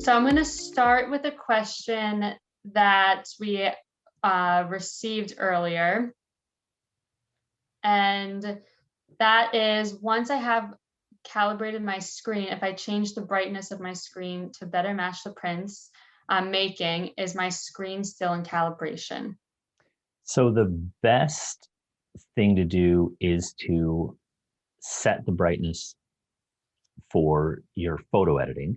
So I'm going to start with a question that we received earlier. And that is, once I have calibrated my screen, if I change the brightness of my screen to better match the prints I'm making, is my screen still in calibration? So the best thing to do is to set the brightness for your photo editing,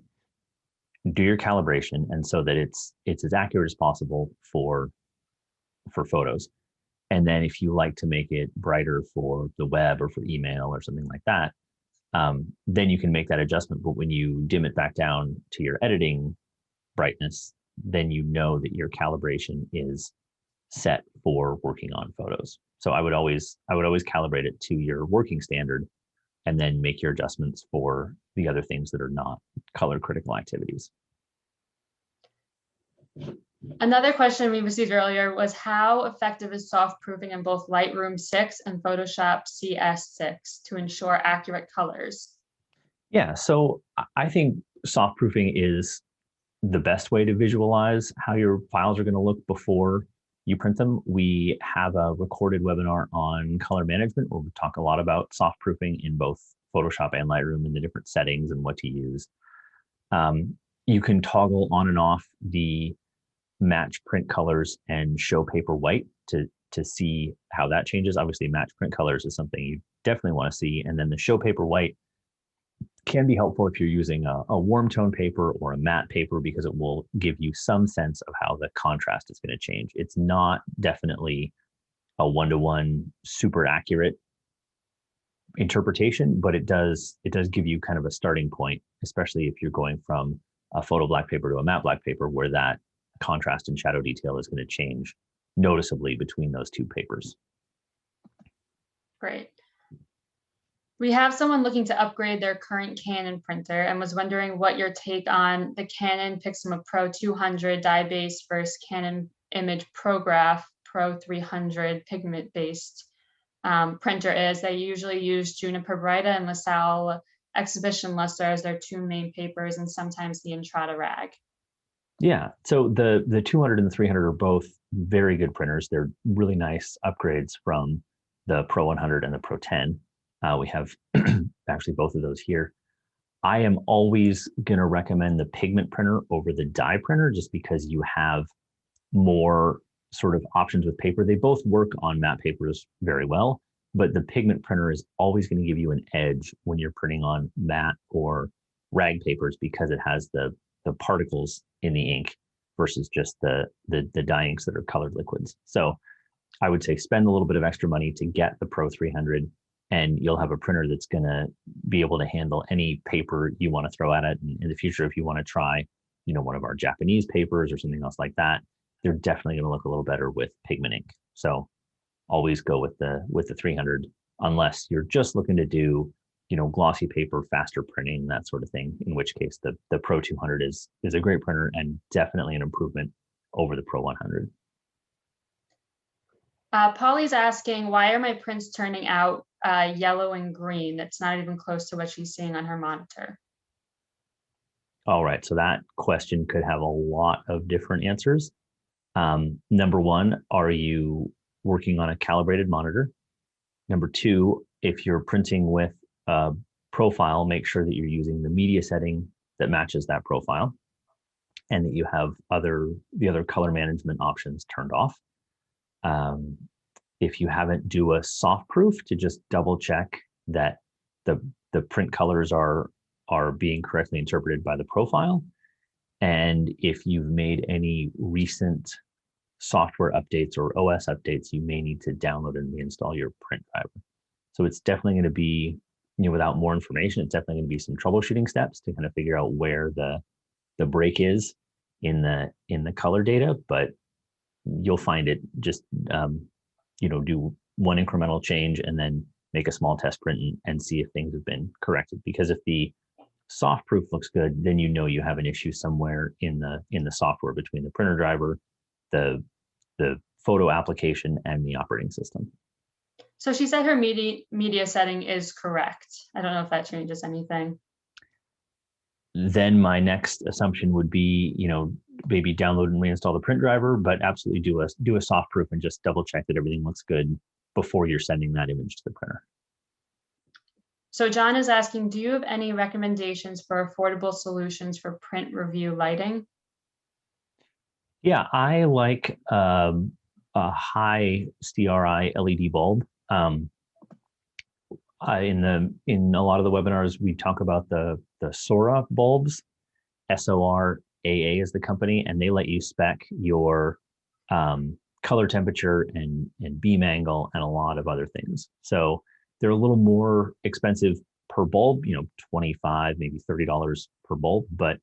do your calibration, and so that it's as accurate as possible for photos. And then if you like to make it brighter for the web or for email or something like that, then you can make that adjustment. But when you dim it back down to your editing brightness, then you know that your calibration is set for working on photos. So I would always calibrate it to your working standard and then make your adjustments for the other things that are not color critical activities. Another question we received earlier was, how effective is soft proofing in both Lightroom 6 and Photoshop CS6 to ensure accurate colors? Yeah, so I think soft proofing is the best way to visualize how your files are going to look before you print them. We have a recorded webinar on color management where we talk a lot about soft proofing in both Photoshop and Lightroom and the different settings and what to use. You can toggle on and off the match print colors and show paper white to see how that changes. Obviously, match print colors is something you definitely want to see. And then the show paper white can be helpful if you're using a warm tone paper or a matte paper, because it will give you some sense of how the contrast is going to change. It's not definitely a one-to-one super accurate interpretation, but it does give you kind of a starting point, especially if you're going from a photo black paper to a matte black paper, where that contrast and shadow detail is going to change noticeably between those two papers. Great. We have someone looking to upgrade their current Canon printer and was wondering what your take on the Canon Pixma Pro 200 dye-based versus Canon Image ProGraph Pro 300 pigment-based printer is. They usually use Juniper Baryta and Lasal Exhibition Luster as their two main papers, and sometimes the Entrada rag. Yeah, so the 200 and the 300 are both very good printers. They're really nice upgrades from the Pro 100 and the Pro 10. We have actually both of those here. I am always going to recommend the pigment printer over the dye printer, just because you have more sort of options with paper. They both work on matte papers very well, but the pigment printer is always going to give you an edge when you're printing on matte or rag papers, because it has the particles in the ink versus just the dye inks that are colored liquids. So I would say spend a little bit of extra money to get the Pro 300, and you'll have a printer that's going to be able to handle any paper you want to throw at it. And in the future, if you want to try, one of our Japanese papers or something else like that, they're definitely going to look a little better with pigment ink. So always go with the 300, unless you're just looking to do, glossy paper, faster printing, that sort of thing, in which case the Pro 200 is a great printer and definitely an improvement over the Pro 100. Polly's asking, why are my prints turning out yellow and green? It's not even close to what she's seeing on her monitor. All right, so that question could have a lot of different answers. Number one, are you working on a calibrated monitor? Number two, if you're printing with a profile, make sure that you're using the media setting that matches that profile, and that you have the other color management options turned off. If you haven't, do a soft proof to just double check that the print colors are being correctly interpreted by the profile. And if you've made any recent software updates or OS updates, you may need to download and reinstall your print driver. So it's definitely going to be, without more information, it's definitely going to be some troubleshooting steps to kind of figure out where the break is in the color data, but you'll find it. Just do one incremental change and then make a small test print and see if things have been corrected. Because if the soft proof looks good, then you have an issue somewhere in the software between the printer driver, the photo application, and the operating system. So she said her media setting is correct. I don't know if that changes anything. then my next assumption would be, maybe download and reinstall the print driver, but absolutely do a soft proof and just double check that everything looks good before you're sending that image to the printer. So John is asking, do you have any recommendations for affordable solutions for print review lighting? Yeah, I like a high CRI LED bulb. In a lot of the webinars, we talk about the Sora bulbs. SORAA is the company, and they let you spec your color temperature and beam angle and a lot of other things. So they're a little more expensive per bulb, $25, maybe $30 per bulb, but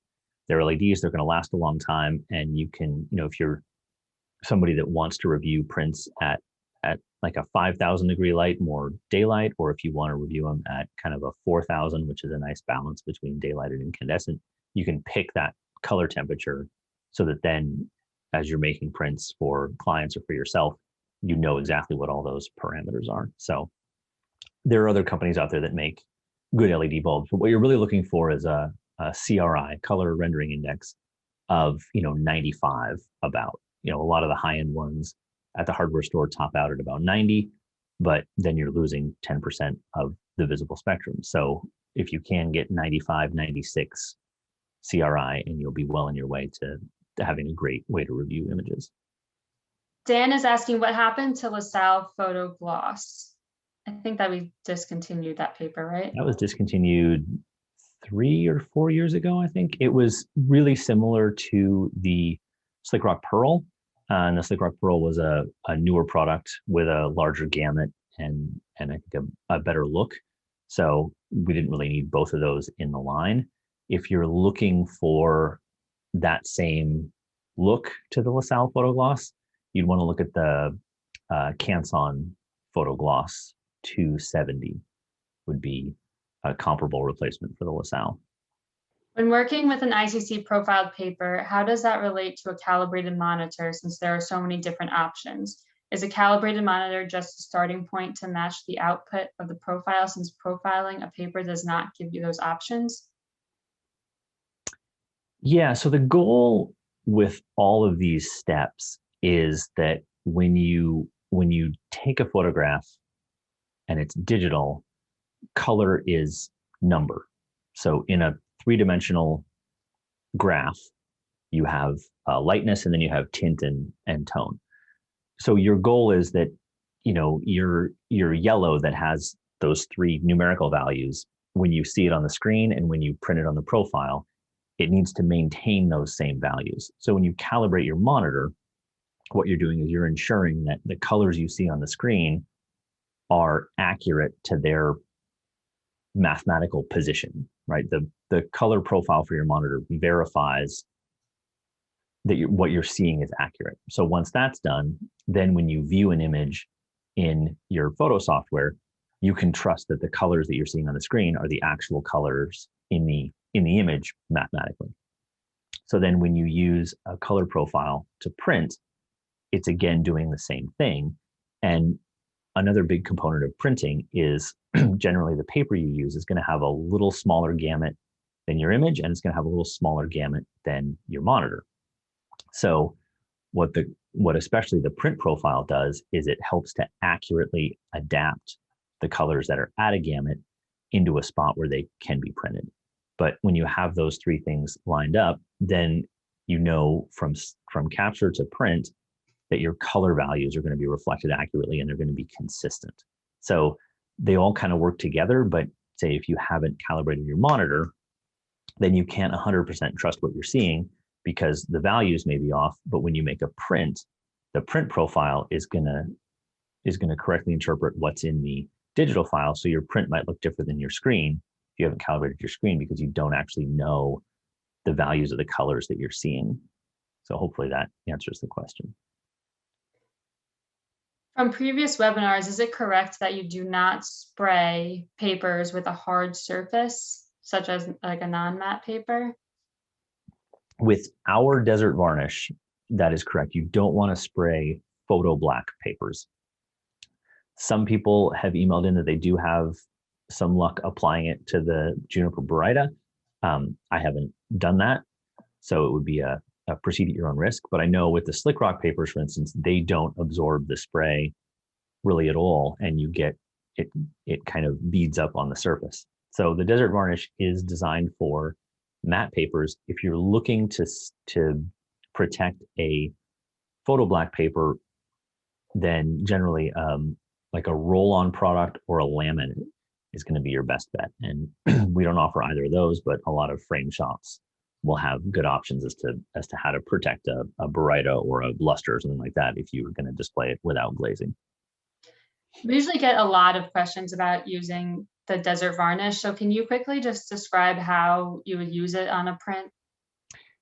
they're LEDs, they're going to last a long time. And you can, if you're somebody that wants to review prints at like a 5,000 degree light, more daylight, or if you want to review them at kind of a 4,000, which is a nice balance between daylight and incandescent, you can pick that color temperature so that then as you're making prints for clients or for yourself, you know exactly what all those parameters are. So there are other companies out there that make good LED bulbs, but what you're really looking for is a CRI, color rendering index, of 95 about. A lot of the high-end ones at the hardware store top out at about 90, but then you're losing 10% of the visible spectrum. So if you can get 95, 96 CRI, and you'll be well on your way to having a great way to review images. Dan is asking what happened to Lasal Photo Gloss. I think that we discontinued that paper, right? That was discontinued 3 or 4 years ago, I think. It was really similar to the Slick Rock Pearl. And the Slick Rock Pearl was a newer product with a larger gamut and I think a better look. So we didn't really need both of those in the line. If you're looking for that same look to the Lasal Photo Gloss, you'd want to look at the Canson Photo Gloss 270 would be a comparable replacement for the Lasal. When working with an ICC profiled paper, how does that relate to a calibrated monitor since there are so many different options? Is a calibrated monitor just a starting point to match the output of the profile since profiling a paper does not give you those options? Yeah, so the goal with all of these steps is that when you take a photograph and it's digital, color is number. So in a three-dimensional graph, you have lightness and then you have tint and tone. So your goal is that, your yellow that has those three numerical values, when you see it on the screen and when you print it on the profile, it needs to maintain those same values. So when you calibrate your monitor, what you're doing is you're ensuring that the colors you see on the screen are accurate to their mathematical position, right? The color profile for your monitor verifies that what you're seeing is accurate. So once that's done, then when you view an image in your photo software, you can trust that the colors that you're seeing on the screen are the actual colors in the image mathematically. So then when you use a color profile to print, it's again doing the same thing. And another big component of printing is generally the paper you use is going to have a little smaller gamut than your image, and it's going to have a little smaller gamut than your monitor. So what especially the print profile does is it helps to accurately adapt the colors that are at a gamut into a spot where they can be printed. But when you have those three things lined up, then from capture to print that your color values are going to be reflected accurately and they're going to be consistent. So they all kind of work together, but say if you haven't calibrated your monitor, then you can't 100% trust what you're seeing because the values may be off. But when you make a print, the print profile is going to correctly interpret what's in the digital file. So your print might look different than your screen if you haven't calibrated your screen because you don't actually know the values of the colors that you're seeing. So hopefully that answers the question. From previous webinars, is it correct that you do not spray papers with a hard surface, such as like a non-matte paper? With our Desert Varnish, that is correct. You don't want to spray photo black papers. Some people have emailed in that they do have some luck applying it to the Juniper Baryta. I haven't done that, so it would be a proceed at your own risk. But I know with the slick rock papers, for instance, they don't absorb the spray really at all, and you get it kind of beads up on the surface. So the Desert Varnish is designed for matte papers. If you're looking to protect a photo black paper, then generally like a roll-on product or a laminate is going to be your best bet. And we don't offer either of those, but a lot of frame shops will have good options as to how to protect a Baryta or a luster or something like that if you were going to display it without glazing. We usually get a lot of questions about using the Desert Varnish. So can you quickly just describe how you would use it on a print?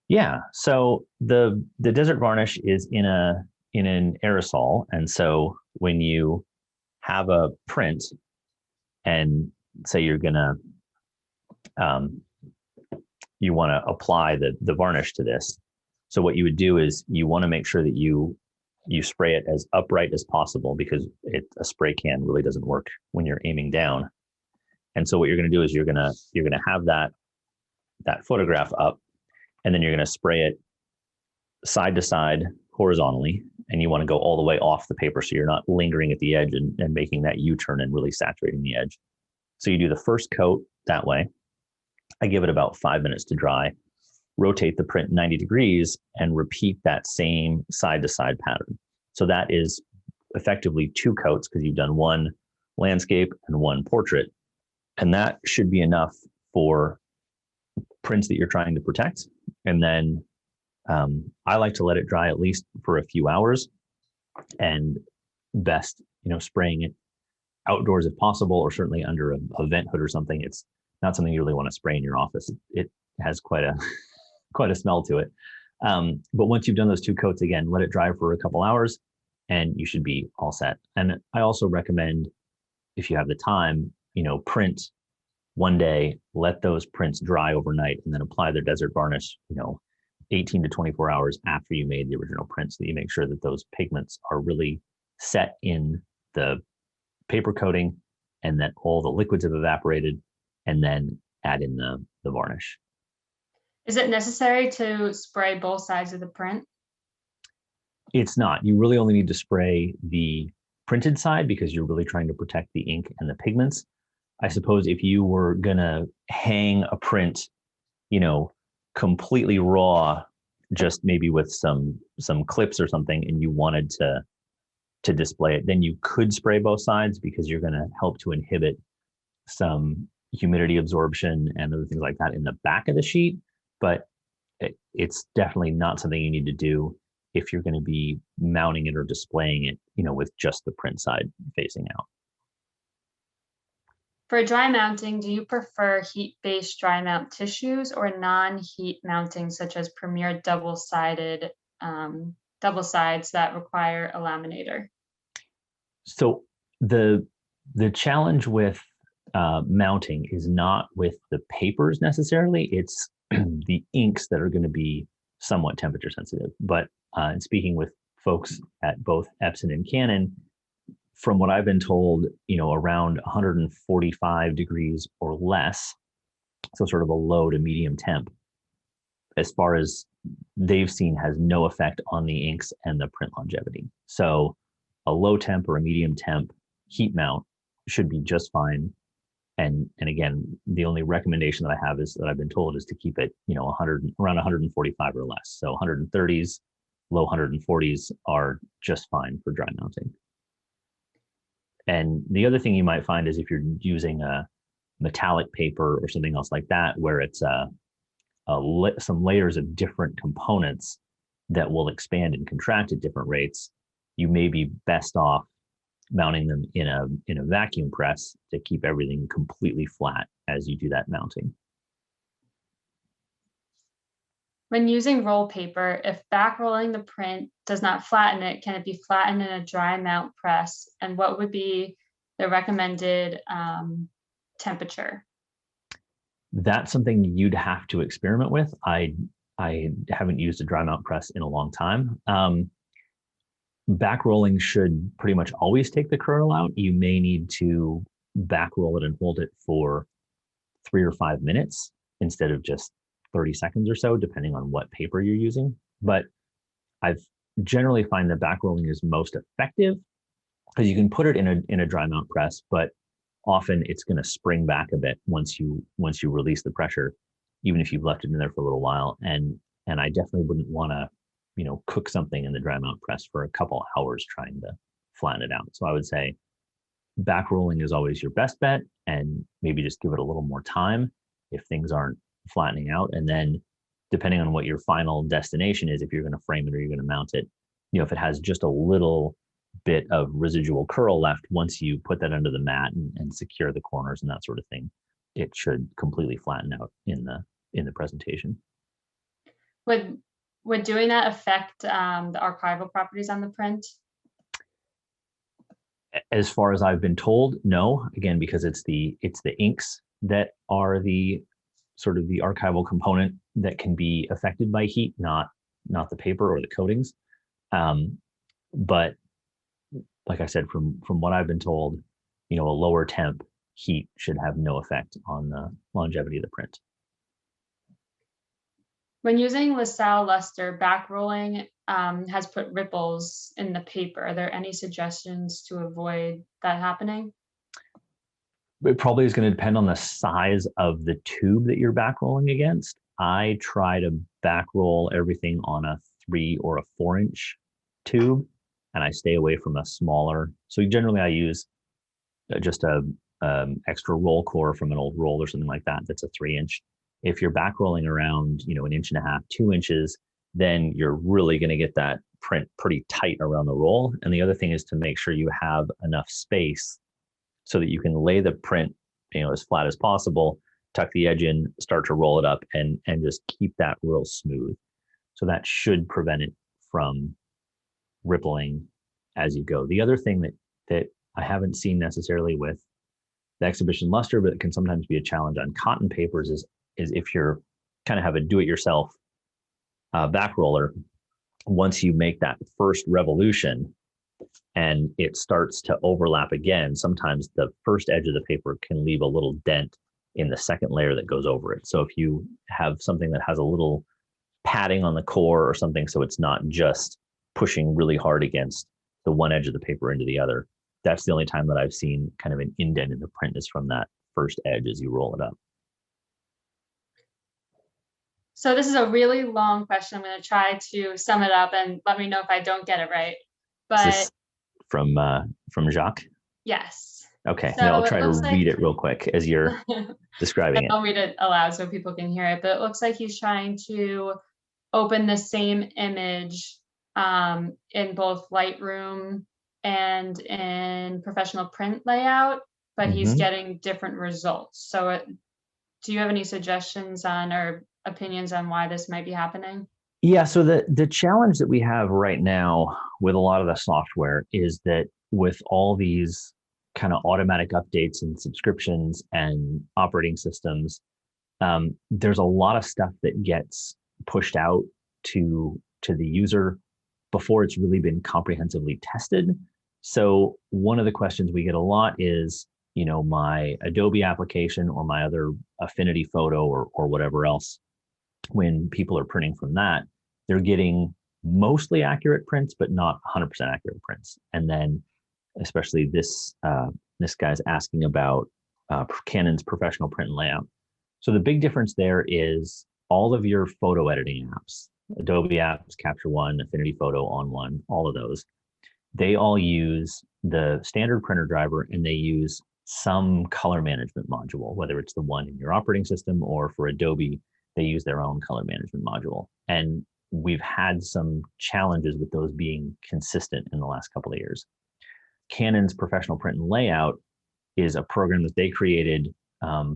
Yeah. So the Desert Varnish is in an aerosol, and so when you have a print and say you're gonna you want to apply the varnish to this, so what you would do is you want to make sure that you spray it as upright as possible, because a spray can really doesn't work when you're aiming down. And so what you're going to do is you're going to have that photograph up, and then you're going to spray it side to side horizontally, and you want to go all the way off the paper so you're not lingering at the edge and making that U-turn and really saturating the edge. So you do the first coat that way. I give it about 5 minutes to dry, rotate the print 90 degrees, and repeat that same side to side pattern. So that is effectively 2 coats, because you've done one landscape and one portrait. And that should be enough for prints that you're trying to protect. And then I like to let it dry at least for a few hours, and best, spraying it outdoors if possible, or certainly under a vent hood or something. It's not something you really want to spray in your office. It has quite a smell to it. But once you've done those 2 coats, again, let it dry for a couple hours, and you should be all set. And I also recommend, if you have the time, print one day, let those prints dry overnight, and then apply their Desert Varnish, 18 to 24 hours after you made the original print, so that you make sure that those pigments are really set in the paper coating, and that all the liquids have evaporated, and then add in the varnish. Is it necessary to spray both sides of the print? It's not. You really only need to spray the printed side, because you're really trying to protect the ink and the pigments. I suppose if you were gonna hang a print, completely raw, just maybe with some clips or something, and you wanted to display it, then you could spray both sides, because you're going to help to inhibit some humidity absorption and other things like that in the back of the sheet. But it's definitely not something you need to do if you're going to be mounting it or displaying it, with just the print side facing out. For dry mounting, do you prefer heat-based dry mount tissues or non-heat mounting, such as Premier double sides that require a laminator? So the challenge with mounting is not with the papers necessarily. It's the inks that are going to be somewhat temperature sensitive. But in speaking with folks at both Epson and Canon, from what I've been told, around 145 degrees or less, so sort of a low to medium temp, as far as they've seen, has no effect on the inks and the print longevity. So a low temp or a medium temp heat mount should be just fine. And again, the only recommendation that I have is that I've been told is to keep it, around 145 or less. So 130s, low 140s are just fine for dry mounting. And the other thing you might find is if you're using a metallic paper or something else like that, where it's some layers of different components that will expand and contract at different rates, you may be best off mounting them in a vacuum press to keep everything completely flat as you do that mounting. When using roll paper, if back rolling the print does not flatten it, can it be flattened in a dry mount press? And what would be the recommended temperature? That's something you'd have to experiment with. I haven't used a dry mount press in a long time. Back rolling should pretty much always take the kernel out. You may need to back roll it and hold it for 3 or 5 minutes instead of just 30 seconds or so, depending on what paper you're using. But I've generally find that back rolling is most effective because you can put it in a dry mount press, but often it's going to spring back a bit once you release the pressure, even if you've left it in there for a little while. And I definitely wouldn't want to, cook something in the dry mount press for a couple hours trying to flatten it out. So I would say back rolling is always your best bet, and maybe just give it a little more time if things aren't flattening out. And then depending on what your final destination is, if you're going to frame it or you're going to mount it, if it has just a little bit of residual curl left, once you put that under the mat and secure the corners and that sort of thing, it should completely flatten out in the presentation. Would doing that affect the archival properties on the print? As far as I've been told, no. Again, because it's the inks that are the sort of the archival component that can be affected by heat, not the paper or the coatings. But like I said, from what I've been told, a lower temp heat should have no effect on the longevity of the print. When using Lasal luster, back rolling has put ripples in the paper. Are there any suggestions to avoid that happening? It probably is going to depend on the size of the tube that you're back rolling against. I try to back roll everything on a 3 or a 4-inch tube, and I stay away from a smaller. So generally I use just a extra roll core from an old roll or something like that. That's a 3-inch. If you're back rolling around, 1.5 inches, 2 inches, then you're really going to get that print pretty tight around the roll. And the other thing is to make sure you have enough space so that you can lay the print, as flat as possible, tuck the edge in, start to roll it up, and just keep that real smooth. So that should prevent it from rippling as you go. The other thing that I haven't seen necessarily with the exhibition luster, but it can sometimes be a challenge on cotton papers, is if you're kind of have a do-it-yourself back roller, once you make that first revolution and it starts to overlap again, sometimes the first edge of the paper can leave a little dent in the second layer that goes over it. So if you have something that has a little padding on the core or something, so it's not just pushing really hard against the one edge of the paper into the other, that's the only time that I've seen kind of an indent in the print is from that first edge as you roll it up. So this is a really long question. I'm going to try to sum it up and let me know if I don't get it right. But is this from Jacques? Yes. Okay. So no, I'll try to read it real quick as you're describing it. I'll read it aloud so people can hear it. But it looks like he's trying to open the same image in both Lightroom and in professional print layout, but he's getting different results. So do you have any suggestions on or opinions on why this might be happening? Yeah, so the challenge that we have right now with a lot of the software is that with all these kind of automatic updates and subscriptions and operating systems, there's a lot of stuff that gets pushed out to the user before it's really been comprehensively tested. So one of the questions we get a lot is, my Adobe application or my other Affinity photo or whatever else, when people are printing from that, they're getting mostly accurate prints, but not 100% accurate prints. And then especially this guy's asking about Canon's professional print and layout. So the big difference there is all of your photo editing apps, Adobe apps, Capture One, Affinity Photo, On One, all of those, they all use the standard printer driver, and they use some color management module, whether it's the one in your operating system or for Adobe, they use their own color management module. And we've had some challenges with those being consistent in the last couple of years. Canon's professional print and layout is a program that they created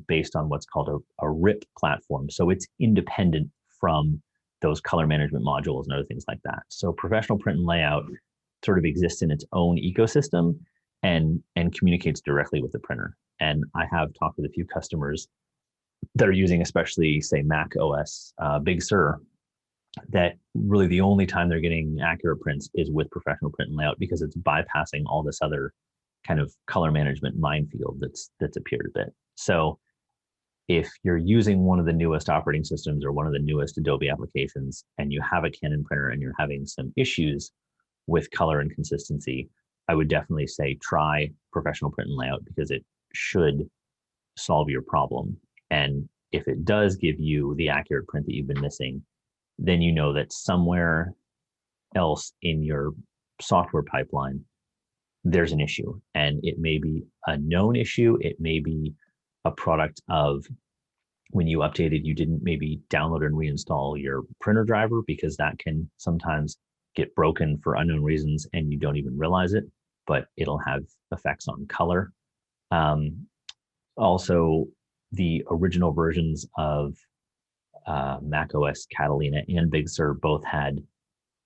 based on what's called a RIP platform. So it's independent from those color management modules and other things like that. So professional print and layout sort of exists in its own ecosystem and communicates directly with the printer. And I have talked with a few customers that are using, especially say Mac OS Big Sur, that really the only time they're getting accurate prints is with professional print and layout, because it's bypassing all this other kind of color management minefield that's appeared a bit. So if you're using one of the newest operating systems or one of the newest Adobe applications and you have a Canon printer and you're having some issues with color and consistency, I would definitely say try professional print and layout, because it should solve your problem. And if it does give you the accurate print that you've been missing, then you know that somewhere else in your software pipeline, there's an issue. And it may be a known issue. It may be a product of when you updated, you didn't maybe download and reinstall your printer driver, because that can sometimes get broken for unknown reasons and you don't even realize it, but it'll have effects on color. Also, the original versions of Mac OS Catalina and Big Sur both had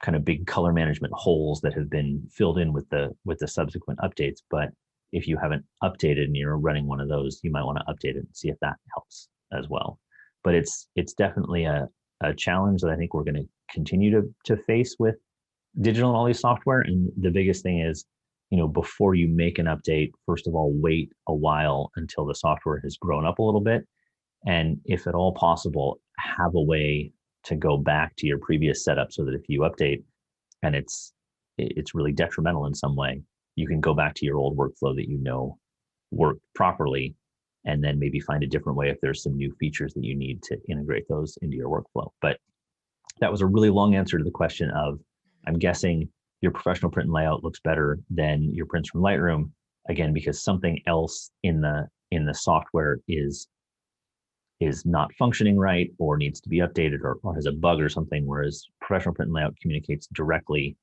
kind of big color management holes that have been filled in with the subsequent updates. But if you haven't updated and you're running one of those, you might want to update it and see if that helps as well. But it's definitely a challenge that I think we're going to continue to face with digital and all these software. And the biggest thing is, before you make an update, first of all, wait a while until the software has grown up a little bit. And if at all possible, have a way to go back to your previous setup, so that if you update and it's really detrimental in some way, you can go back to your old workflow that worked properly, and then maybe find a different way if there's some new features that you need to integrate those into your workflow. But that was a really long answer to the question of, I'm guessing your professional print and layout looks better than your prints from Lightroom, again, because something else in the software is not functioning right, or needs to be updated, or has a bug or something, whereas professional print and layout communicates directly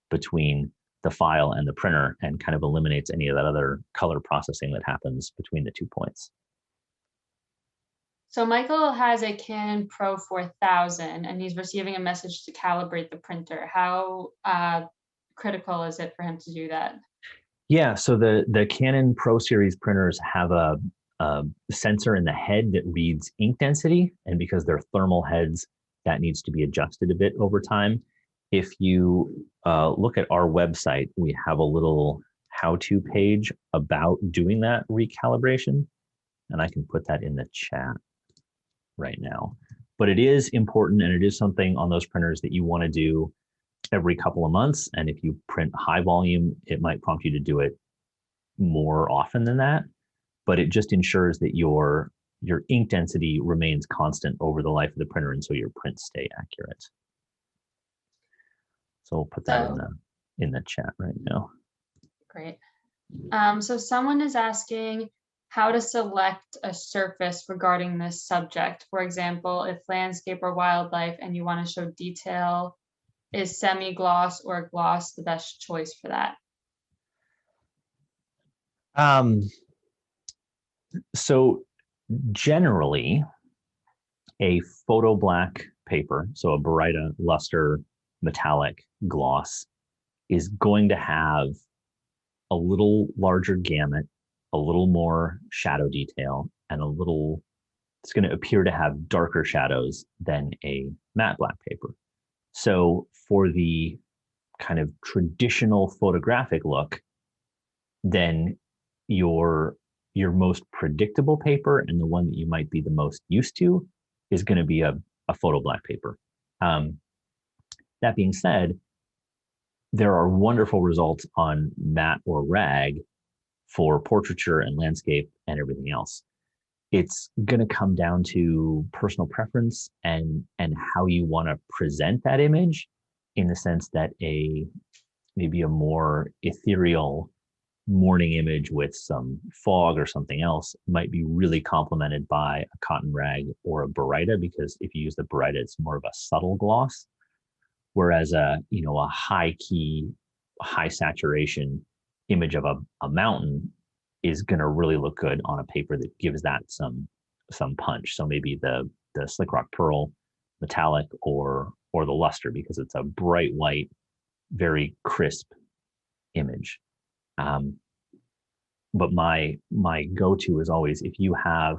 between the file and the printer and kind of eliminates any of that other color processing that happens between the 2 points. So Michael has a Canon PRO-4000 and he's receiving a message to calibrate the printer. How critical is it for him to do that? Yeah, so the Canon Pro Series printers have a sensor in the head that reads ink density, and because they're thermal heads, that needs to be adjusted a bit over time. If you look at our website, we have a little how-to page about doing that recalibration, and I can put that in the chat right now. But it is important, and it is something on those printers that you want to do every couple of months. And if you print high volume, it might prompt you to do it more often than that. But it just ensures that your ink density remains constant over the life of the printer, and so your prints stay accurate. So we'll put that in the chat right now. Great. So someone is asking how to select a surface regarding this subject. For example, if landscape or wildlife and you want to show detail, is semi-gloss or gloss the best choice for that? So generally, a photo black paper, so a Baryta luster metallic gloss, is going to have a little larger gamut, a little more shadow detail, and it's going to appear to have darker shadows than a matte black paper. So for the kind of traditional photographic look, then your most predictable paper, and the one that you might be the most used to, is going to be a photo black paper. That being said, there are wonderful results on matte or rag for portraiture and landscape and everything else. It's going to come down to personal preference and how you want to present that image, in the sense that maybe a more ethereal morning image with some fog or something else might be really complemented by a cotton rag or a Baryta, because if you use the Baryta, it's more of a subtle gloss, whereas a high key, high saturation image of a mountain is going to really look good on a paper that gives that some punch. So maybe the Slick Rock Pearl metallic or the luster, because it's a bright white, very crisp image. But my go-to is always, if you have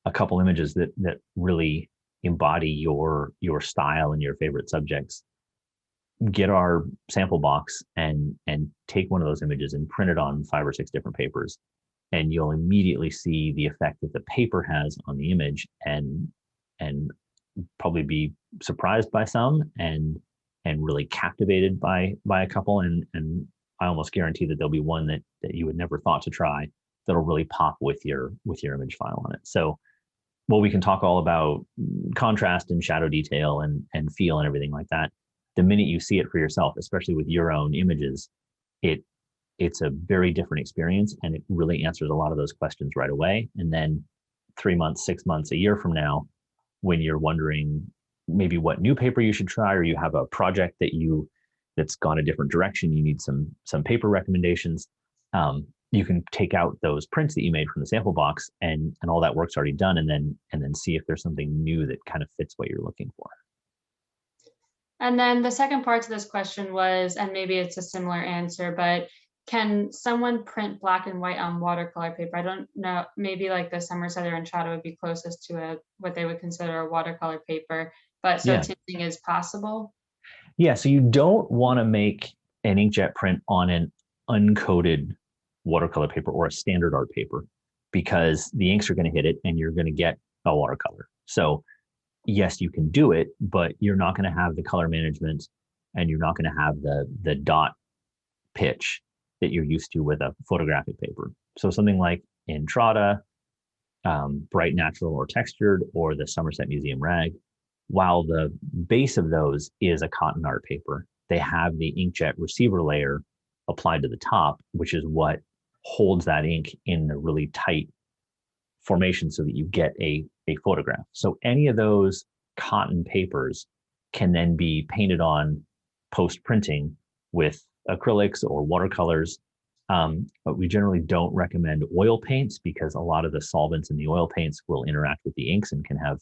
a couple images that really embody your style and your favorite subjects, get our sample box and take one of those images and print it on 5 or 6 different papers, and you'll immediately see the effect that the paper has on the image, and probably be surprised by some, and really captivated by a couple, and I almost guarantee that there'll be one that you would never thought to try that'll really pop with your image file on it. So, well, we can talk all about contrast and shadow detail and feel and everything like that. The minute you see it for yourself, especially with your own images, it's a very different experience, and it really answers a lot of those questions right away. And then 3 months, 6 months, a year from now, when you're wondering maybe what new paper you should try, or you have a project that's gone a different direction, you need some paper recommendations, you can take out those prints that you made from the sample box, and all that work's already done, and then see if there's something new that kind of fits what you're looking for. And then the second part to this question was, and maybe it's a similar answer, but can someone print black and white on watercolor paper? I don't know, maybe like the Somerset or Entrada would be closest to what they would consider a watercolor paper, but so tinting is possible? Yeah, so you don't want to make an inkjet print on an uncoated watercolor paper or a standard art paper, because the inks are going to hit it and you're going to get a watercolor. So yes, you can do it, but you're not going to have the color management, and you're not going to have the dot pitch that you're used to with a photographic paper. So something like Entrada, Bright Natural or Textured, or the Somerset Museum Rag, while the base of those is a cotton art paper, they have the inkjet receiver layer applied to the top, which is what holds that ink in the really tight formation so that you get a photograph. So any of those cotton papers can then be painted on post-printing with acrylics or watercolors. But we generally don't recommend oil paints, because a lot of the solvents in the oil paints will interact with the inks and can have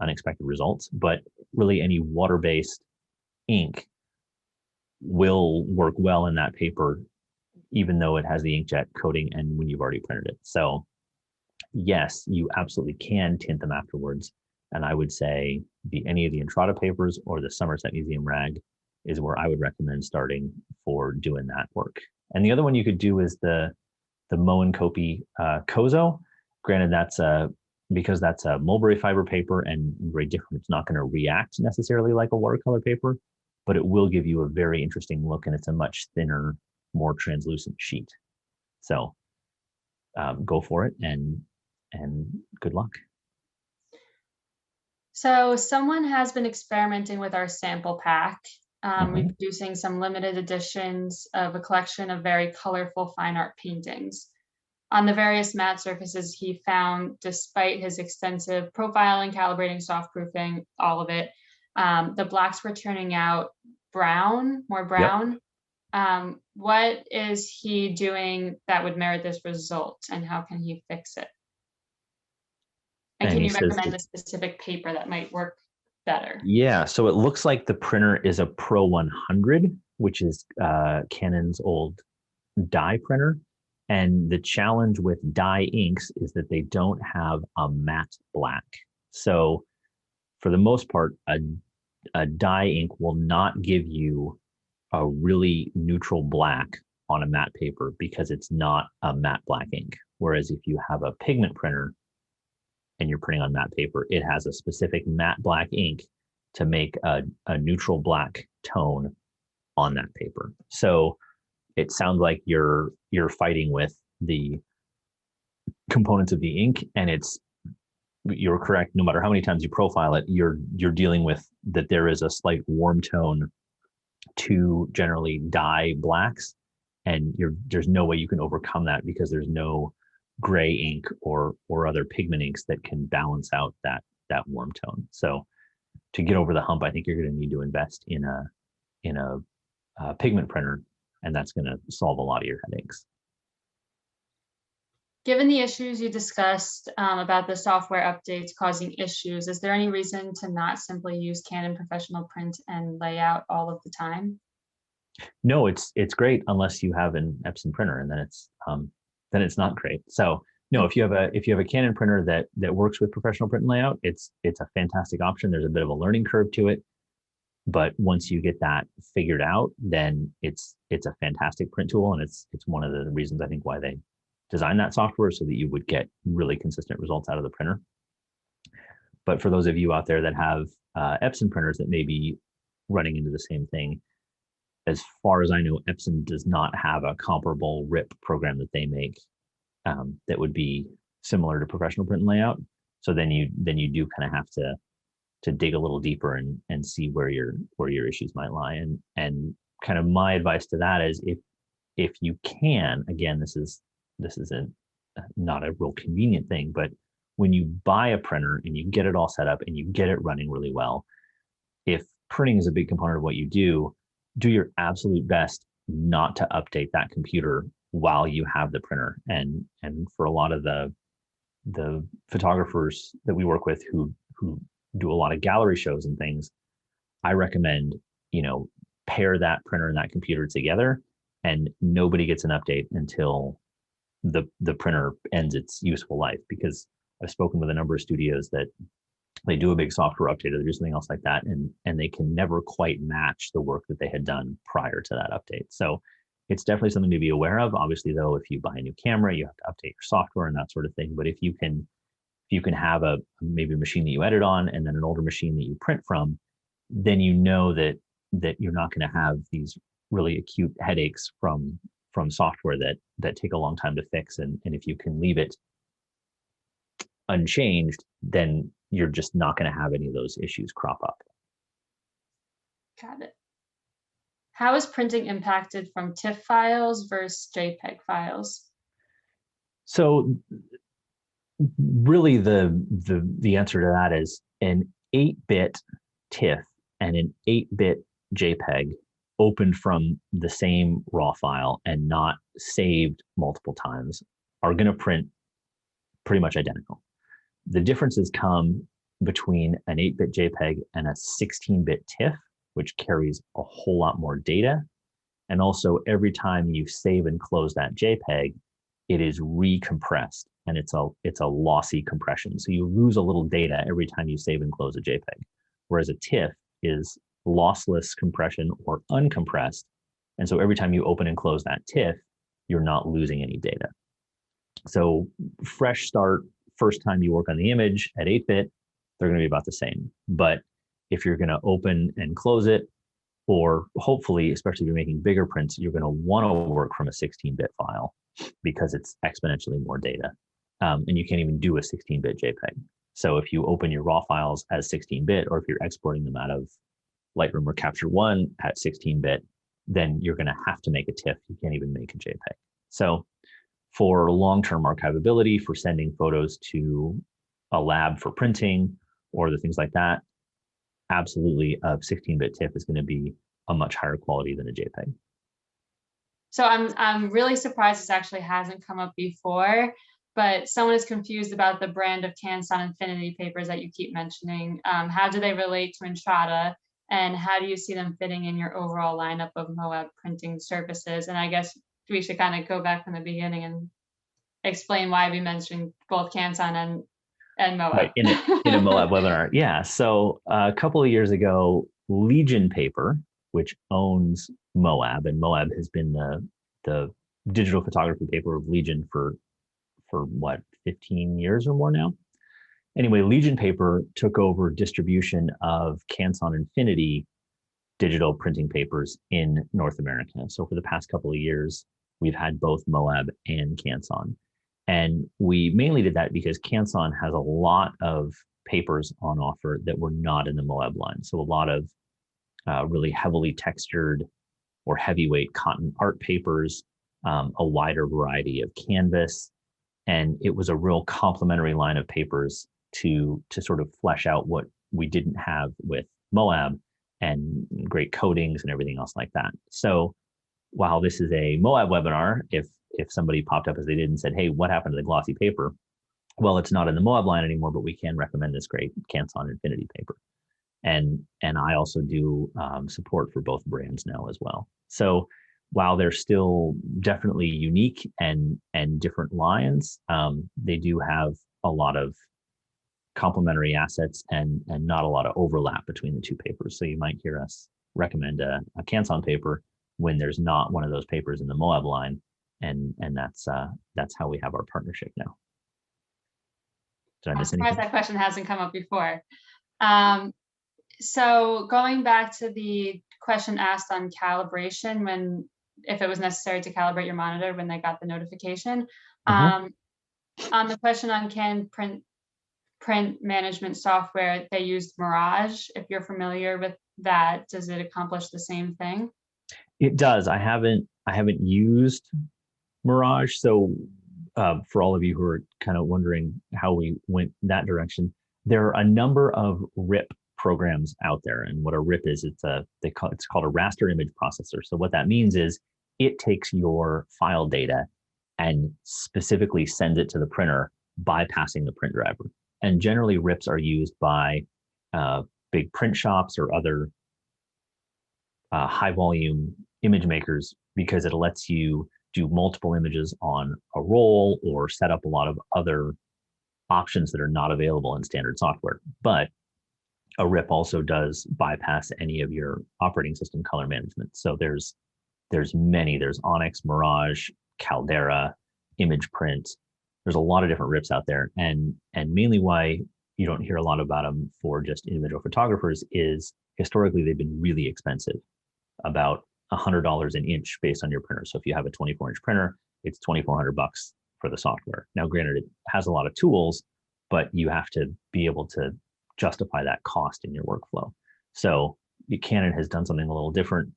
unexpected results. But really any water-based ink will work well in that paper, even though it has the inkjet coating and when you've already printed it. So yes, you absolutely can tint them afterwards. And I would say any of the Entrada papers or the Somerset Museum Rag is where I would recommend starting for doing that work. And the other one you could do is the Moenkopi Kozo. Granted, because that's a mulberry fiber paper and very different, it's not going to react necessarily like a watercolor paper, but it will give you a very interesting look, and it's a much thinner, more translucent sheet. So go for it, and good luck. So someone has been experimenting with our sample pack, reproducing some limited editions of a collection of very colorful fine art paintings. On the various matte surfaces he found, despite his extensive profiling, calibrating, soft proofing, all of it, the blacks were turning out brown, more brown. Yep. What is he doing that would merit this result, and how can he fix it? And can you recommend a specific paper that might work better? Yeah, so it looks like the printer is a Pro-100, which is Canon's old dye printer. And the challenge with dye inks is that they don't have a matte black. So for the most part, a dye ink will not give you a really neutral black on a matte paper, because it's not a matte black ink. Whereas if you have a pigment printer and you're printing on matte paper, it has a specific matte black ink to make a neutral black tone on that paper. So it sounds like you're fighting with the components of the ink, and you're correct. No matter how many times you profile it, you're dealing with that there is a slight warm tone to generally dye blacks, and there's no way you can overcome that, because there's no gray ink or other pigment inks that can balance out that warm tone. So to get over the hump, I think you're going to need to invest in a pigment printer, and that's going to solve a lot of your headaches. Given the issues you discussed about the software updates causing issues, is there any reason to not simply use Canon Professional Print and Layout all of the time? No, it's great unless you have an Epson printer, and then it's not great. So no, if you have a Canon printer that works with Professional Print and Layout, it's a fantastic option. There's a bit of a learning curve to it, but once you get that figured out, then it's a fantastic print tool, and it's one of the reasons I think why they design that software so that you would get really consistent results out of the printer. But for those of you out there that have Epson printers that may be running into the same thing, as far as I know, Epson does not have a comparable RIP program that they make that would be similar to professional print and layout. So then you do kind of have to dig a little deeper and see where your issues might lie. And kind of my advice to that is if you can, again, this is not a real convenient thing, but when you buy a printer and you get it all set up and you get it running really well, if printing is a big component of what you do your absolute best not to update that computer while you have the printer. And for a lot of the photographers that we work with who do a lot of gallery shows and things, I recommend, pair that printer and that computer together, and nobody gets an update until the printer ends its useful life. Because I've spoken with a number of studios that they do a big software update or they do something else like that, and they can never quite match the work that they had done prior to that update. So it's definitely something to be aware of. Obviously, though, if you buy a new camera, you have to update your software and that sort of thing. But if you can have maybe a machine that you edit on and then an older machine that you print from, then you know that you're not going to have these really acute headaches from software that take a long time to fix. And if you can leave it unchanged, then you're just not going to have any of those issues crop up. Got it. How is printing impacted from TIFF files versus JPEG files? So really the answer to that is an 8-bit TIFF and an 8-bit JPEG opened from the same raw file and not saved multiple times are going to print pretty much identical. The differences come between an 8-bit JPEG and a 16-bit TIFF, which carries a whole lot more data. And also every time you save and close that JPEG, it is recompressed, and it's a lossy compression. So you lose a little data every time you save and close a JPEG, whereas a TIFF is lossless compression or uncompressed. And so every time you open and close that TIFF, you're not losing any data. So fresh start, first time you work on the image at 8-bit, they're going to be about the same. But if you're going to open and close it, or hopefully, especially if you're making bigger prints, you're going to want to work from a 16-bit file because it's exponentially more data. And you can't even do a 16-bit JPEG. So if you open your raw files as 16-bit, or if you're exporting them out of Lightroom or Capture One at 16-bit, then you're going to have to make a TIFF. You can't even make a JPEG. So for long-term archivability, for sending photos to a lab for printing or the things like that, absolutely a 16-bit TIFF is going to be a much higher quality than a JPEG. So I'm really surprised this actually hasn't come up before, but someone is confused about the brand of Canson Infinity papers that you keep mentioning. How do they relate to Entrada, and how do you see them fitting in your overall lineup of Moab printing services? And I guess we should kind of go back from the beginning and explain why we mentioned both Canson and Moab. Right, in a Moab webinar. Yeah. So a couple of years ago, Legion Paper, which owns Moab, and Moab has been the digital photography paper of Legion for what, 15 years or more now. Anyway, Legion Paper took over distribution of Canson Infinity digital printing papers in North America. So for the past couple of years, we've had both Moab and Canson. And we mainly did that because Canson has a lot of papers on offer that were not in the Moab line. So a lot of really heavily textured or heavyweight cotton art papers, a wider variety of canvas. And it was a real complementary line of papers to sort of flesh out what we didn't have with Moab, and great coatings and everything else like that. So while this is a Moab webinar, if somebody popped up as they did and said, hey, what happened to the glossy paper? Well, it's not in the Moab line anymore, but we can recommend this great Canson Infinity paper. And I also do support for both brands now as well. So while they're still definitely unique and different lines, they do have a lot of complementary assets and not a lot of overlap between the two papers. So you might hear us recommend a Canson paper when there's not one of those papers in the Moab line, and that's how we have our partnership now. Did I I'm miss surprised anything? that question hasn't come up before. So going back to the question asked on calibration, if it was necessary to calibrate your monitor when they got the notification, on the question on Canon print management software, they used Mirage. If you're familiar with that, does it accomplish the same thing? It does. I haven't used Mirage, so for all of you who are kind of wondering how we went that direction, there are a number of RIP programs out there, and what a RIP is, it's called a raster image processor. So what that means is it takes your file data and specifically sends it to the printer, bypassing the print driver. And generally, RIPs are used by big print shops or other high volume image makers because it lets you do multiple images on a roll or set up a lot of other options that are not available in standard software. But a RIP also does bypass any of your operating system color management. So there's many. There's Onyx, Mirage, Caldera, Image Print. There's a lot of different RIPs out there, and mainly why you don't hear a lot about them for just individual photographers is historically they've been really expensive, about $100 an inch based on your printer. So if you have a 24-inch printer, it's $2,400 for the software. Now, granted, it has a lot of tools, but you have to be able to justify that cost in your workflow. So Canon has done something a little different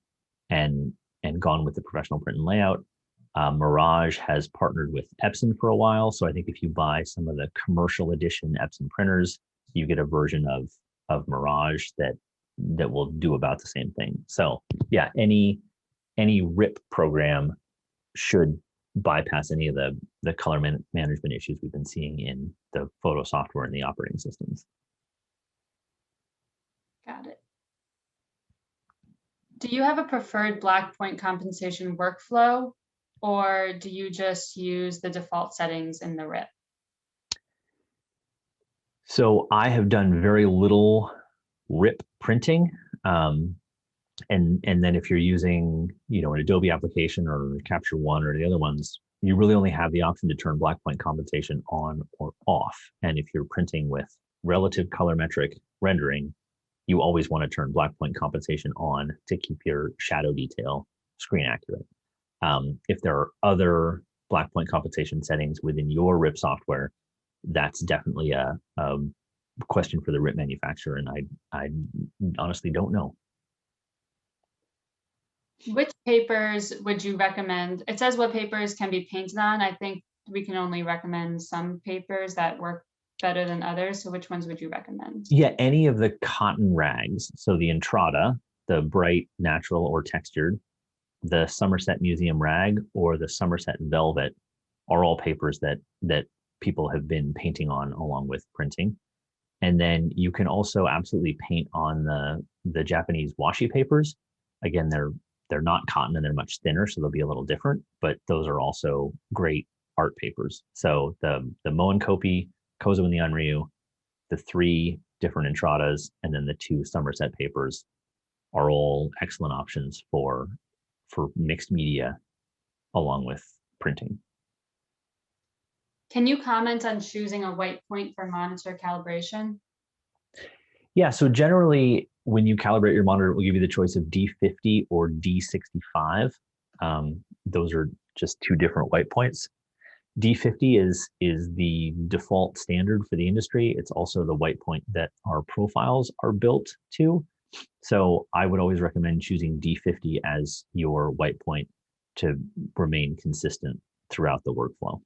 and gone with the professional print and layout. Mirage has partnered with Epson for a while. So I think if you buy some of the commercial edition Epson printers, you get a version of Mirage that will do about the same thing. So yeah, any RIP program should bypass any of the color management issues we've been seeing in the photo software and the operating systems. Got it. Do you have a preferred black point compensation workflow, or do you just use the default settings in the RIP? So I have done very little RIP printing. And then if you're using, an Adobe application or Capture One or the other ones, you really only have the option to turn black point compensation on or off. And if you're printing with relative colorimetric rendering, you always want to turn black point compensation on to keep your shadow detail screen accurate. If there are other black point compensation settings within your RIP software, that's definitely a question for the RIP manufacturer, and I honestly don't know. Which papers would you recommend? It says what papers can be painted on. I think we can only recommend some papers that work better than others. So which ones would you recommend? Yeah, any of the cotton rags. So the Entrada, the bright, natural, or textured, the Somerset Museum rag, or the Somerset Velvet are all papers that people have been painting on along with printing. And then you can also absolutely paint on the Japanese washi papers. Again, they're not cotton and they're much thinner, so they'll be a little different, but those are also great art papers. So the Moenkopi, Kozo and the Unryu, the 3 different Entradas, and then the 2 Somerset papers are all excellent options for mixed media along with printing. Can you comment on choosing a white point for monitor calibration? Yeah, so generally when you calibrate your monitor, it will give you the choice of D50 or D65. Those are just 2 different white points. D50 is the default standard for the industry. It's also the white point that our profiles are built to. So I would always recommend choosing D50 as your white point to remain consistent throughout the workflow.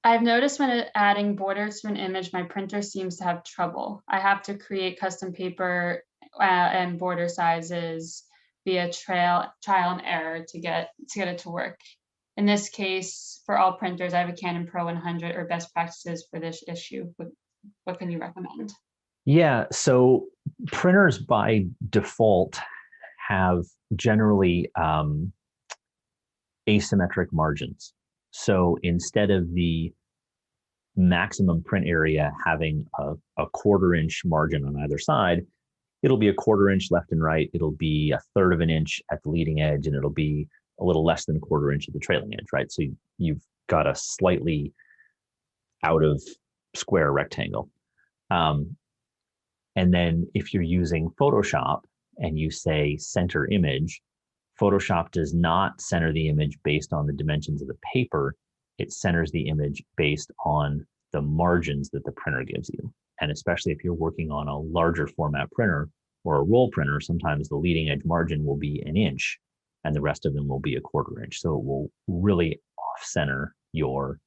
I've noticed when adding borders to an image, my printer seems to have trouble. I have to create custom paper and border sizes via trial and error to get it to work. In this case, for all printers, I have a Canon PRO-100 or best practices for this issue. What can you recommend? Yeah, so printers by default have generally asymmetric margins. So instead of the maximum print area having a 1/4 inch margin on either side, it'll be a 1/4 inch left and right. It'll be 1/3 of an inch at the leading edge, and it'll be a little less than 1/4 inch at the trailing edge, right? So you've got a slightly out of square rectangle. And then if you're using Photoshop and you say center image, Photoshop does not center the image based on the dimensions of the paper. It centers the image based on the margins that the printer gives you. And especially if you're working on a larger format printer or a roll printer, sometimes the leading edge margin will be an inch and the rest of them will be a 1/4 inch. So it will really off center your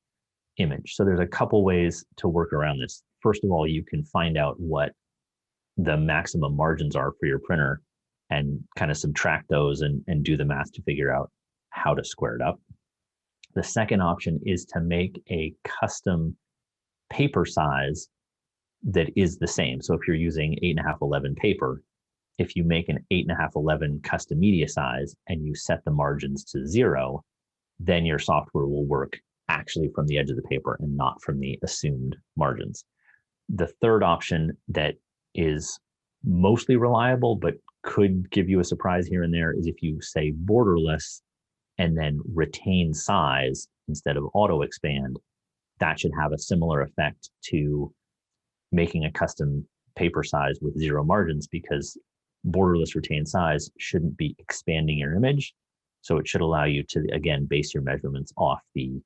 image. So there's a couple ways to work around this. First of all, you can find out what the maximum margins are for your printer and kind of subtract those and do the math to figure out how to square it up. The second option is to make a custom paper size that is the same. So if you're using 8.5:11 paper, if you make an 8.5:11 custom media size and you set the margins to 0, then your software will work actually from the edge of the paper and not from the assumed margins. The third option that is mostly reliable, but could give you a surprise here and there, is if you say borderless and then retain size instead of auto expand. That should have a similar effect to making a custom paper size with 0 margins, because borderless retain size shouldn't be expanding your image. So it should allow you to, again, base your measurements off the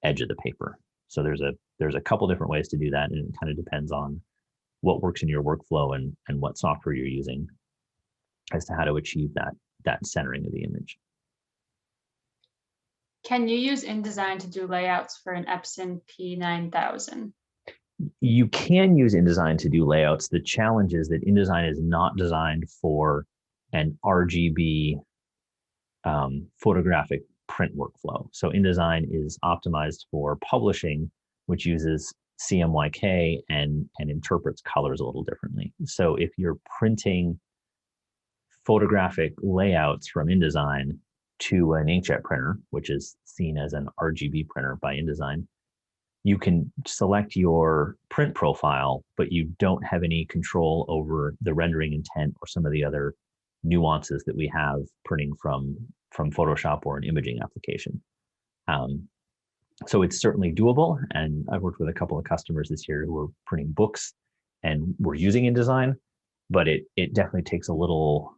edge of the paper. So there's a couple different ways to do that, and it kind of depends on what works in your workflow and what software you're using as to how to achieve that centering of the image. Can you use InDesign to do layouts for an Epson P9000? You can use InDesign to do layouts. The challenge is that InDesign is not designed for an RGB photographic print workflow. So InDesign is optimized for publishing, which uses CMYK and interprets colors a little differently. So if you're printing photographic layouts from InDesign to an inkjet printer, which is seen as an RGB printer by InDesign, you can select your print profile, but you don't have any control over the rendering intent or some of the other nuances that we have printing from Photoshop or an imaging application. So it's certainly doable. And I've worked with a couple of customers this year who are printing books and we're using InDesign, but it definitely takes a little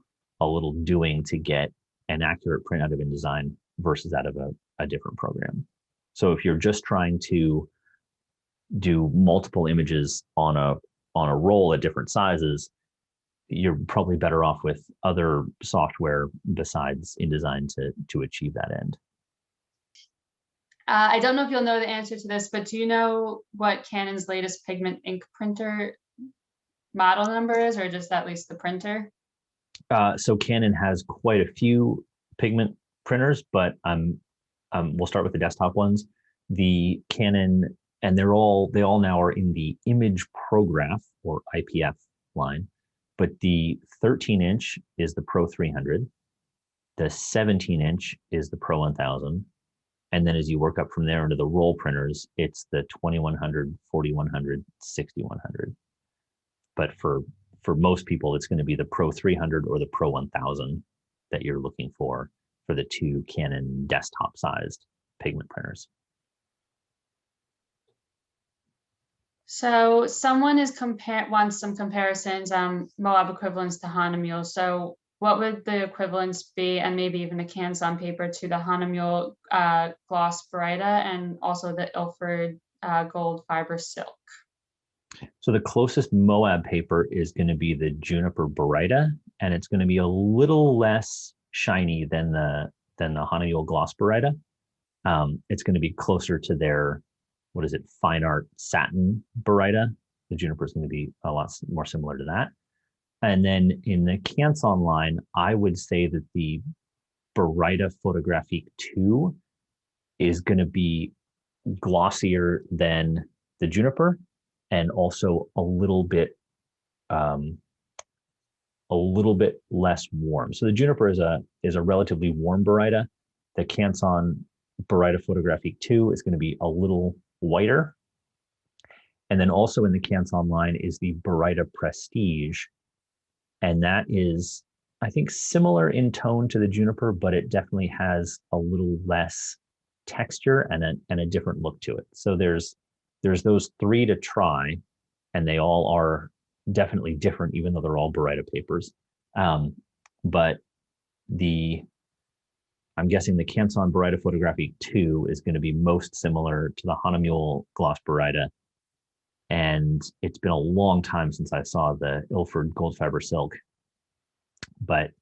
doing to get an accurate print out of InDesign versus out of a different program. So if you're just trying to do multiple images on a roll at different sizes, you're probably better off with other software besides InDesign to achieve that end. I don't know if you'll know the answer to this, but do you know what Canon's latest pigment ink printer model number is, or just at least the printer? So Canon has quite a few pigment printers, but we'll start with the desktop ones. The Canon, and they all now are in the image ProGraph or IPF line, but the 13-inch is the Pro-300, the 17-inch is the Pro-1000, and then as you work up from there into the roll printers, it's the 2100, 4100, 6100. But for most people, it's going to be the Pro-300 or the Pro-1000 that you're looking for the two Canon desktop-sized pigment printers. So someone wants some comparisons, Moab equivalents to Hahnemühle. So what would the equivalents be, and maybe even a Canson paper, to the Hahnemühle gloss Baryta and also the Ilford gold fiber silk? So the closest Moab paper is going to be the Juniper Baryta, and it's going to be a little less shiny than the Hahnemühle gloss Baryta. It's going to be closer to their, what is it, fine art satin Baryta. The Juniper is going to be a lot more similar to that. And then in the Canson line, I would say that the Baryta Photographique 2 is going to be glossier than the Juniper, and also a little bit less warm. So the Juniper is a relatively warm Baryta. The Canson Baryta Photographique 2 is going to be a little whiter. And then also in the Canson line is the Baryta Prestige, And that is, I think, similar in tone to the Juniper, but it definitely has a little less texture and a different look to it. So there's those three to try, and they all are definitely different, even though they're all Baryta papers. But I'm guessing the Canson Baryta Photography 2 is going to be most similar to the Hahnemühle Gloss Baryta. And it's been a long time since I saw the Ilford Gold Fiber Silk. But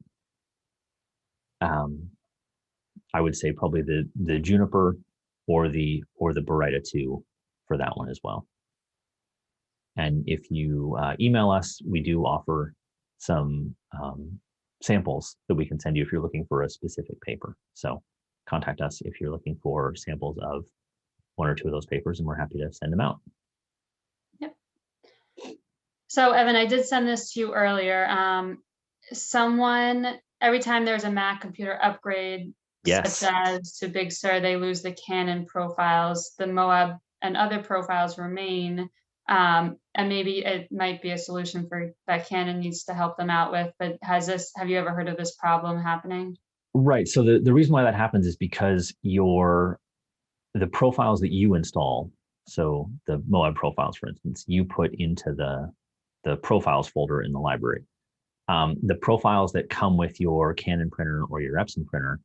I would say probably the Juniper or the Baryta 2 for that one as well. And if you email us, we do offer some samples that we can send you if you're looking for a specific paper. So contact us if you're looking for samples of one or two of those papers, and we're happy to send them out. Yep. So Evan, I did send this to you earlier. Every time there's a Mac computer upgrade, Yes. such as to Big Sur, they lose the Canon profiles. The Moab and other profiles remain. And maybe it might be a solution for that Canon needs to help them out with, but have you ever heard of this problem happening? Right. So the reason why that happens is because the profiles that you install, so the Moab profiles, for instance, you put into the profiles folder in the library. The profiles that come with your Canon printer or your Epson printer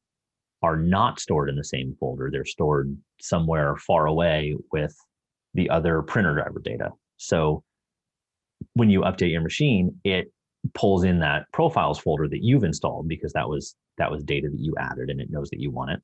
are not stored in the same folder. They're stored somewhere far away with the other printer driver data. So when you update your machine, it pulls in that profiles folder that you've installed because that was data that you added and it knows that you want it.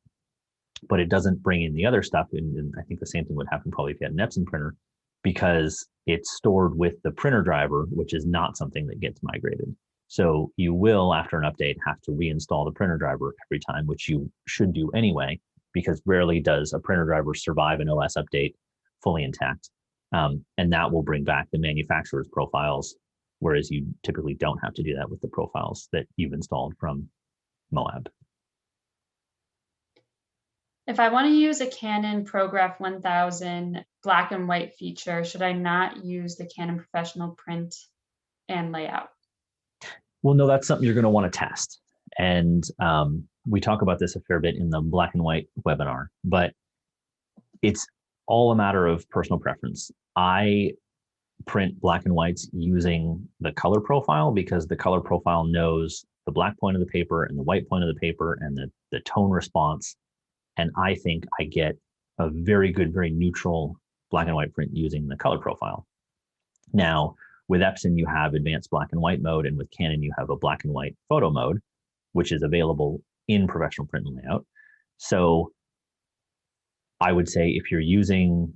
But it doesn't bring in the other stuff. And I think the same thing would happen probably if you had an Epson printer, because it's stored with the printer driver, which is not something that gets migrated. So you will, after an update, have to reinstall the printer driver every time, which you should do anyway, because rarely does a printer driver survive an OS update fully intact. And that will bring back the manufacturer's profiles, whereas you typically don't have to do that with the profiles that you've installed from Moab. If I want to use a Canon PRO-1000 black and white feature, should I not use the Canon Professional Print and Layout? Well, no, that's something you're going to want to test. And we talk about this a fair bit in the black and white webinar, but it's all a matter of personal preference. I print black and whites using the color profile because the color profile knows the black point of the paper and the white point of the paper and the tone response. And I think I get a very good, very neutral black and white print using the color profile. Now, with Epson, you have advanced black and white mode, and with Canon, you have a black and white photo mode, which is available in professional print and layout. So I would say if you're using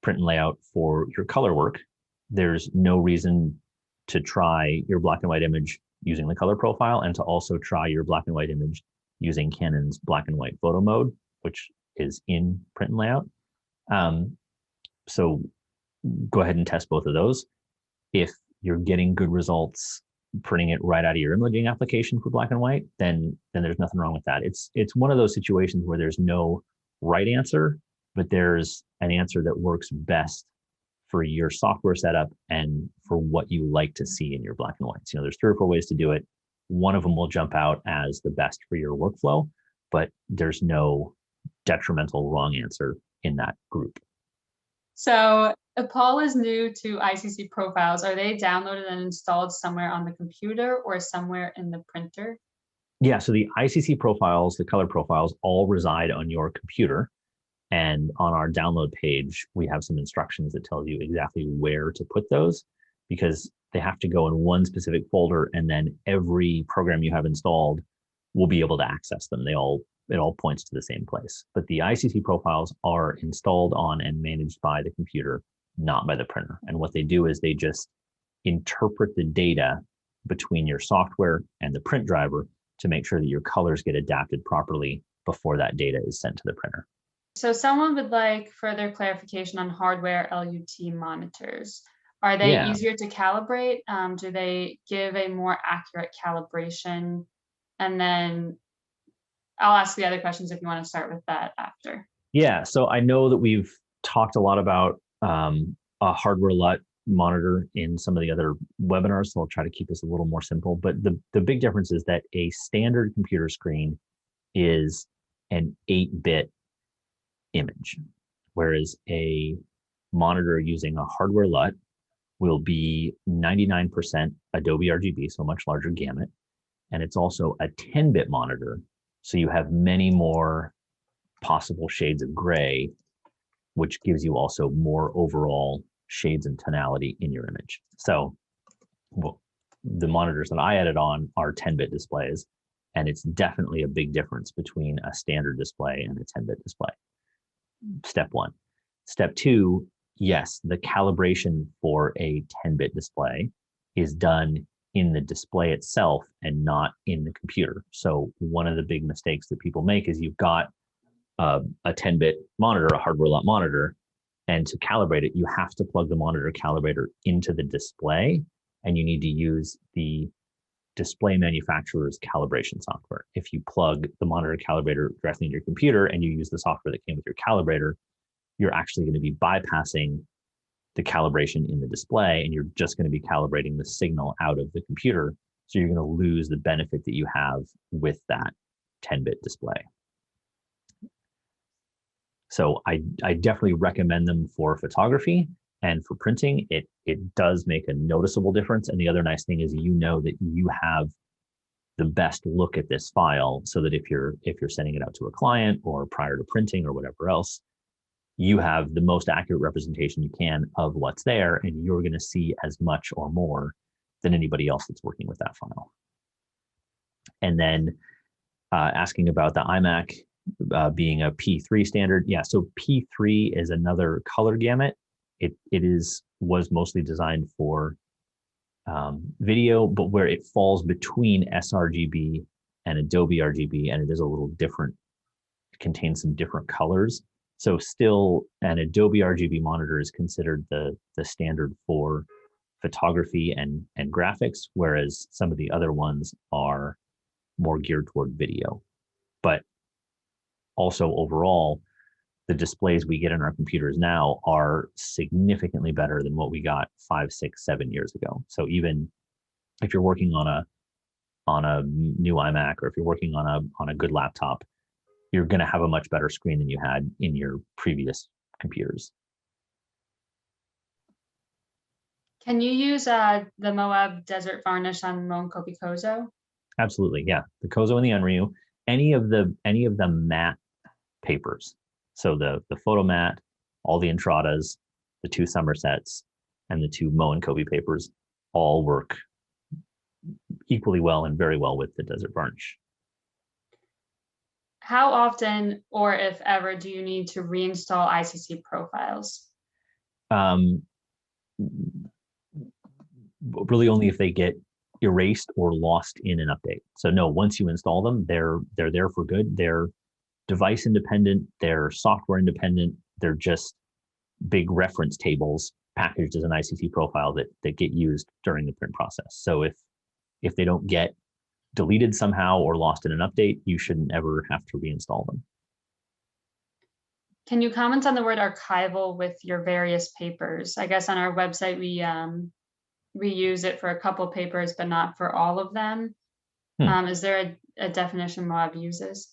print and layout for your color work, there's no reason to try your black and white image using the color profile and to also try your black and white image using Canon's black and white photo mode, which is in print and layout. So go ahead and test both of those. If you're getting good results printing it right out of your imaging application for black and white, then there's nothing wrong with that. It's one of those situations where there's no right answer, but there's an answer that works best for your software setup and for what you like to see in your black and whites. There's 3 or 4 ways to do it. One of them will jump out as the best for your workflow, but there's no detrimental wrong answer in that group. So Paul is new to ICC profiles. Are they downloaded and installed somewhere on the computer or somewhere in the printer? Yeah, so the ICC profiles, the color profiles, all reside on your computer. And on our download page, we have some instructions that tell you exactly where to put those, because they have to go in one specific folder, and then every program you have installed will be able to access them. It all points to the same place. But the ICC profiles are installed on and managed by the computer, not by the printer. And what they do is they just interpret the data between your software and the print driver to make sure that your colors get adapted properly before that data is sent to the printer. So someone would like further clarification on hardware LUT monitors. Are they easier to calibrate? Do they give a more accurate calibration? And then I'll ask the other questions if you want to start with that after. Yeah, so I know that we've talked a lot about a hardware LUT monitor in some of the other webinars, so I'll try to keep this a little more simple. But the big difference is that a standard computer screen is an 8-bit image, whereas a monitor using a hardware LUT will be 99% Adobe RGB, so much larger gamut. And it's also a 10-bit monitor, so you have many more possible shades of gray, which gives you also more overall shades and tonality in your image. So the monitors that I added on are 10-bit displays, and it's definitely a big difference between a standard display and a 10-bit display. Step one. Step two, yes, the calibration for a 10-bit display is done in the display itself and not in the computer. So one of the big mistakes that people make is you've got a 10-bit monitor, a hardware LUT monitor, and to calibrate it, you have to plug the monitor calibrator into the display, and you need to use the display manufacturer's calibration software. If you plug the monitor calibrator directly in your computer and you use the software that came with your calibrator, you're actually going to be bypassing the calibration in the display, and you're just going to be calibrating the signal out of the computer. So you're going to lose the benefit that you have with that 10-bit display. So I definitely recommend them for photography, and for printing, it does make a noticeable difference. And the other nice thing is, you know that you have the best look at this file, so that if you're sending it out to a client or prior to printing or whatever else, you have the most accurate representation you can of what's there, and you're going to see as much or more than anybody else that's working with that file. And then asking about the iMac being a P3 standard. Yeah, so P3 is another color gamut. It was mostly designed for video, but where it falls between sRGB and Adobe RGB, and it is a little different, it contains some different colors. So still, an Adobe RGB monitor is considered the standard for photography and graphics, whereas some of the other ones are more geared toward video. But also overall, the displays we get in our computers now are significantly better than what we got 5, 6, 7 years ago. So even if you're working on a new iMac, or if you're working on a good laptop, you're going to have a much better screen than you had in your previous computers. Can you use the Moab Desert Varnish on Moenkopi Kozo? Absolutely, yeah. The Kozo and the Unryu, any of the matte papers. So the photo matte, all the Entradas, the 2 Somersets, and the 2 Moenkopi papers all work equally well and very well with the Desert Varnish. How often, or if ever, do you need to reinstall ICC profiles? Really only if they get erased or lost in an update. So no, once you install them, they're there for good. They're device independent, they're software independent, they're just big reference tables packaged as an ICC profile that get used during the print process. So if they don't get deleted somehow or lost in an update, you shouldn't ever have to reinstall them. Can you comment on the word archival with your various papers? I guess on our website, we use it for a couple papers, but not for all of them. Is there a definition Moab uses?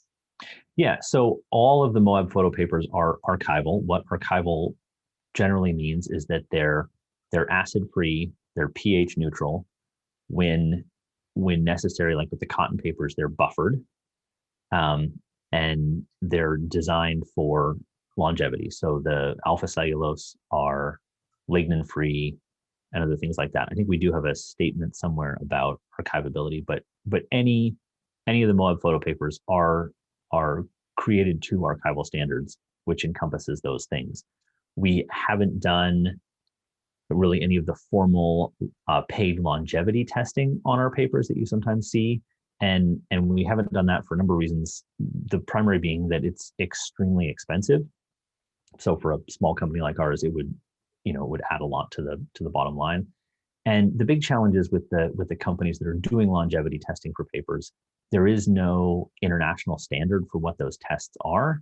Yeah, so all of the Moab photo papers are archival. What archival generally means is that they're acid-free, they're pH neutral. When necessary, like with the cotton papers, they're buffered, and they're designed for longevity. So the alpha cellulose are lignin-free and other things like that. I think we do have a statement somewhere about archivability, but any of the Moab photo papers are created to archival standards, which encompasses those things. We haven't done really any of the formal paid longevity testing on our papers that you sometimes see. And we haven't done that for a number of reasons. The primary being that it's extremely expensive. So for a small company like ours, it would add a lot to the bottom line. And the big challenge is with the companies that are doing longevity testing for papers, there is no international standard for what those tests are,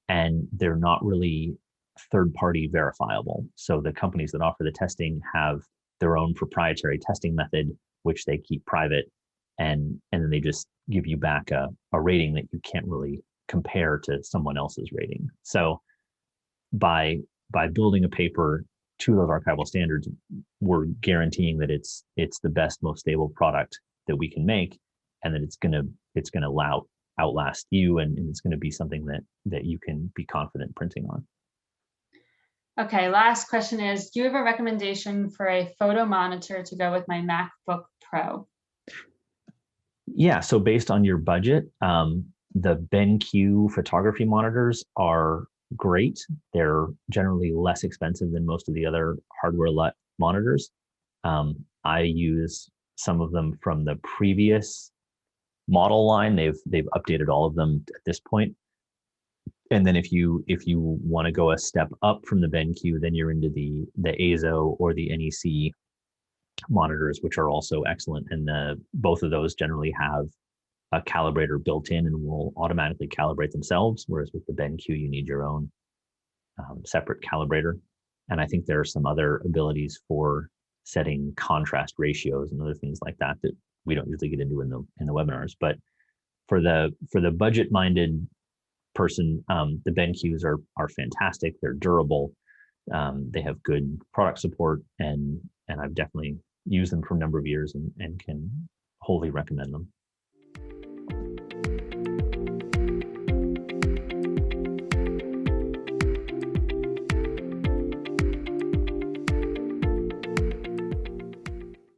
and they're not really third-party verifiable. So the companies that offer the testing have their own proprietary testing method, which they keep private, and then they just give you back a rating that you can't really compare to someone else's rating. So by building a paper to those archival standards, we're guaranteeing that it's the best, most stable product that we can make, and that it's gonna outlast you, and it's going to be something that you can be confident printing on. Okay, last question is, do you have a recommendation for a photo monitor to go with my MacBook Pro? Yeah, so based on your budget, the BenQ photography monitors are great. They're generally less expensive than most of the other hardware monitors. I use some of them from the previous model line. They've updated all of them at this point. And then if you want to go a step up from the BenQ, then you're into the AZO or the NEC monitors, which are also excellent. And both of those generally have a calibrator built in and will automatically calibrate themselves. Whereas with the BenQ, you need your own separate calibrator. And I think there are some other abilities for setting contrast ratios and other things like that we don't usually get into in the webinars. But for the budget-minded person, the BenQs are fantastic. They're durable. They have good product support, and I've definitely used them for a number of years and can wholly recommend them.